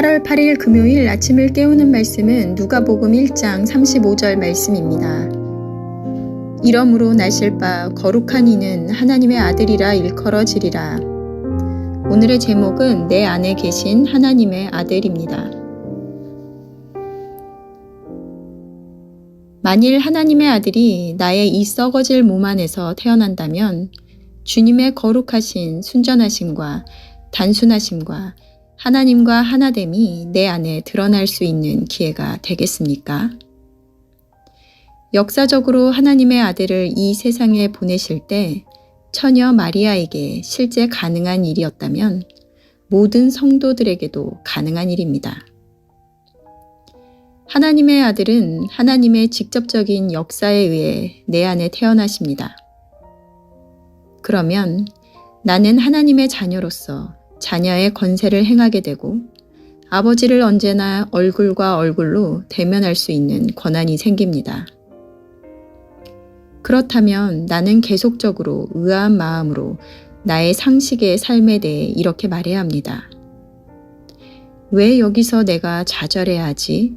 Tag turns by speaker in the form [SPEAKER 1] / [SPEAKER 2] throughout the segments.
[SPEAKER 1] 8월 8일 금요일 아침을 깨우는 말씀은 누가복음 1장 35절 말씀입니다. 이러므로 나실 바 거룩한 이는 하나님의 아들이라 일컬어지리라. 오늘의 제목은 내 안에 계신 하나님의 아들입니다. 만일 하나님의 아들이 나의 이 썩어질 몸 안에서 태어난다면 주님의 거룩하신 순전하심과 단순하심과 하나님과 하나됨이 내 안에 드러날 수 있는 기회가 되겠습니까? 역사적으로 하나님의 아들을 이 세상에 보내실 때 처녀 마리아에게 실제 가능한 일이었다면 모든 성도들에게도 가능한 일입니다. 하나님의 아들은 하나님의 직접적인 역사에 의해 내 안에 태어나십니다. 그러면 나는 하나님의 자녀로서 자녀의 권세를 행하게 되고 아버지를 언제나 얼굴과 얼굴로 대면할 수 있는 권한이 생깁니다. 그렇다면 나는 계속적으로 의아한 마음으로 나의 상식의 삶에 대해 이렇게 말해야 합니다. 왜 여기서 내가 좌절해야 하지?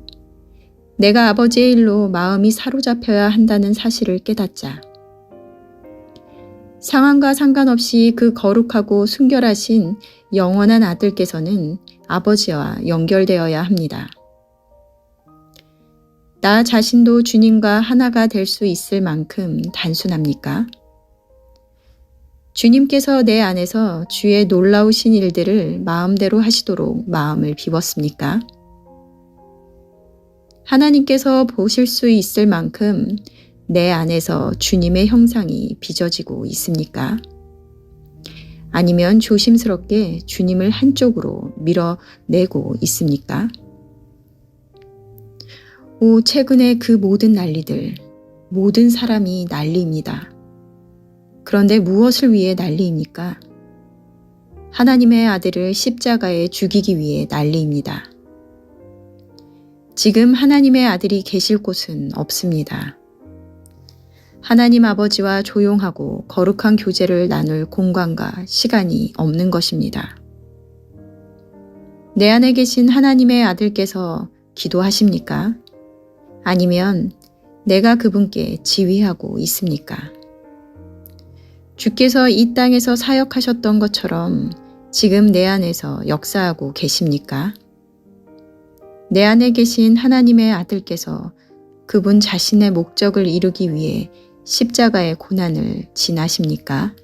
[SPEAKER 1] 내가 아버지의 일로 마음이 사로잡혀야 한다는 사실을 깨닫자. 상황과 상관없이 그 거룩하고 순결하신 영원한 아들께서는 아버지와 연결되어야 합니다. 나 자신도 주님과 하나가 될 수 있을 만큼 단순합니까? 주님께서 내 안에서 주의 놀라우신 일들을 마음대로 하시도록 마음을 비웠습니까? 하나님께서 보실 수 있을 만큼 내 안에서 주님의 형상이 빚어지고 있습니까? 아니면 조심스럽게 주님을 한쪽으로 밀어내고 있습니까? 최근에 그 모든 난리들, 모든 사람이 난리입니다. 그런데 무엇을 위해 난리입니까? 하나님의 아들을 십자가에 죽이기 위해 난리입니다. 지금 하나님의 아들이 계실 곳은 없습니다. 하나님 아버지와 조용하고 거룩한 교제를 나눌 공간과 시간이 없는 것입니다. 내 안에 계신 하나님의 아들께서 기도하십니까? 아니면 내가 그분께 지휘하고 있습니까? 주께서 이 땅에서 사역하셨던 것처럼 지금 내 안에서 역사하고 계십니까? 내 안에 계신 하나님의 아들께서 그분 자신의 목적을 이루기 위해 십자가의 고난을 지나십니까?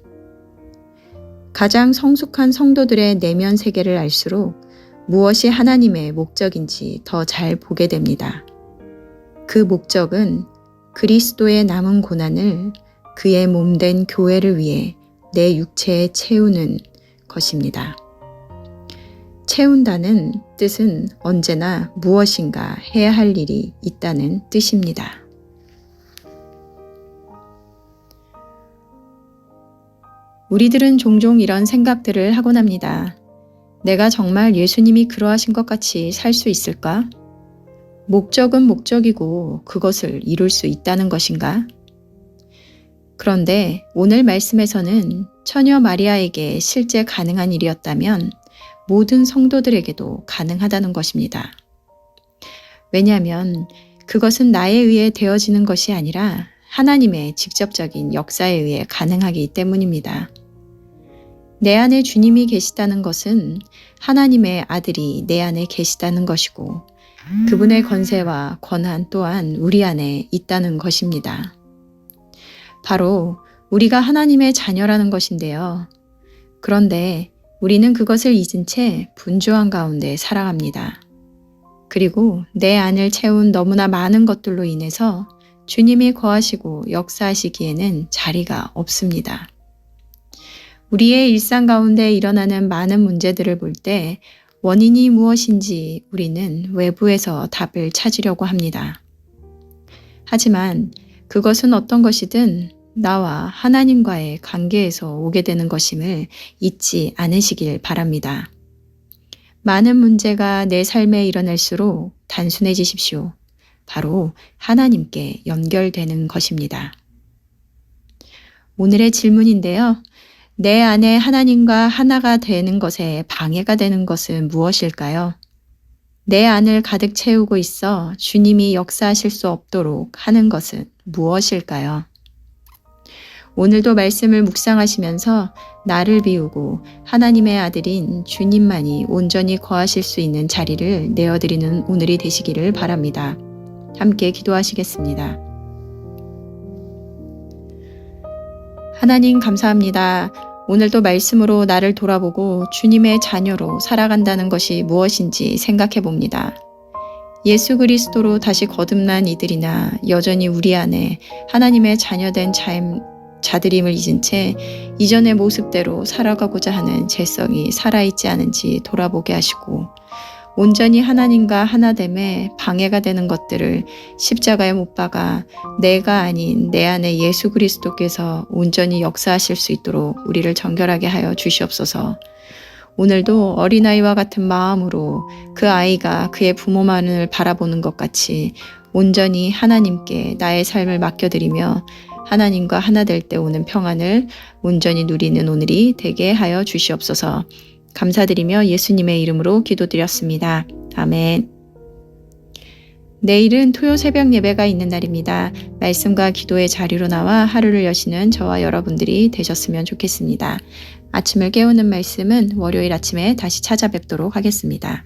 [SPEAKER 1] 가장 성숙한 성도들의 내면 세계를 알수록 무엇이 하나님의 목적인지 더 잘 보게 됩니다. 그 목적은 그리스도의 남은 고난을 그의 몸된 교회를 위해 내 육체에 채우는 것입니다. 채운다는 뜻은 언제나 무엇인가 해야 할 일이 있다는 뜻입니다. 우리들은 종종 이런 생각들을 하곤 합니다. 내가 정말 예수님이 그러하신 것 같이 살 수 있을까? 목적은 목적이고 그것을 이룰 수 있다는 것인가? 그런데 오늘 말씀에서는 처녀 마리아에게 실제 가능한 일이었다면 모든 성도들에게도 가능하다는 것입니다. 왜냐하면 그것은 나에 의해 되어지는 것이 아니라 하나님의 직접적인 역사에 의해 가능하기 때문입니다. 내 안에 주님이 계시다는 것은 하나님의 아들이 내 안에 계시다는 것이고 그분의 권세와 권한 또한 우리 안에 있다는 것입니다. 바로 우리가 하나님의 자녀라는 것인데요. 그런데 우리는 그것을 잊은 채 분주한 가운데 살아갑니다. 그리고 내 안을 채운 너무나 많은 것들로 인해서 주님이 거하시고 역사하시기에는 자리가 없습니다. 우리의 일상 가운데 일어나는 많은 문제들을 볼 때 원인이 무엇인지 우리는 외부에서 답을 찾으려고 합니다. 하지만 그것은 어떤 것이든 나와 하나님과의 관계에서 오게 되는 것임을 잊지 않으시길 바랍니다. 많은 문제가 내 삶에 일어날수록 단순해지십시오. 바로 하나님께 연결되는 것입니다. 오늘의 질문인데요. 내 안에 하나님과 하나가 되는 것에 방해가 되는 것은 무엇일까요? 내 안을 가득 채우고 있어 주님이 역사하실 수 없도록 하는 것은 무엇일까요? 오늘도 말씀을 묵상하시면서 나를 비우고 하나님의 아들인 주님만이 온전히 거하실 수 있는 자리를 내어드리는 오늘이 되시기를 바랍니다. 함께 기도하시겠습니다. 하나님 감사합니다. 오늘도 말씀으로 나를 돌아보고 주님의 자녀로 살아간다는 것이 무엇인지 생각해 봅니다. 예수 그리스도로 다시 거듭난 이들이나 여전히 우리 안에 하나님의 자녀된 자들임을 잊은 채 이전의 모습대로 살아가고자 하는 죄성이 살아있지 않은지 돌아보게 하시고 온전히 하나님과 하나됨에 방해가 되는 것들을 십자가에 못 박아 내가 아닌 내 안에 예수 그리스도께서 온전히 역사하실 수 있도록 우리를 정결하게 하여 주시옵소서. 오늘도 어린아이와 같은 마음으로 그 아이가 그의 부모만을 바라보는 것 같이 온전히 하나님께 나의 삶을 맡겨드리며 하나님과 하나 될 때 오는 평안을 온전히 누리는 오늘이 되게 하여 주시옵소서. 감사드리며 예수님의 이름으로 기도드렸습니다. 아멘. 내일은 토요 새벽 예배가 있는 날입니다. 말씀과 기도의 자리로 나와 하루를 여시는 저와 여러분들이 되셨으면 좋겠습니다. 아침을 깨우는 말씀은 월요일 아침에 다시 찾아뵙도록 하겠습니다.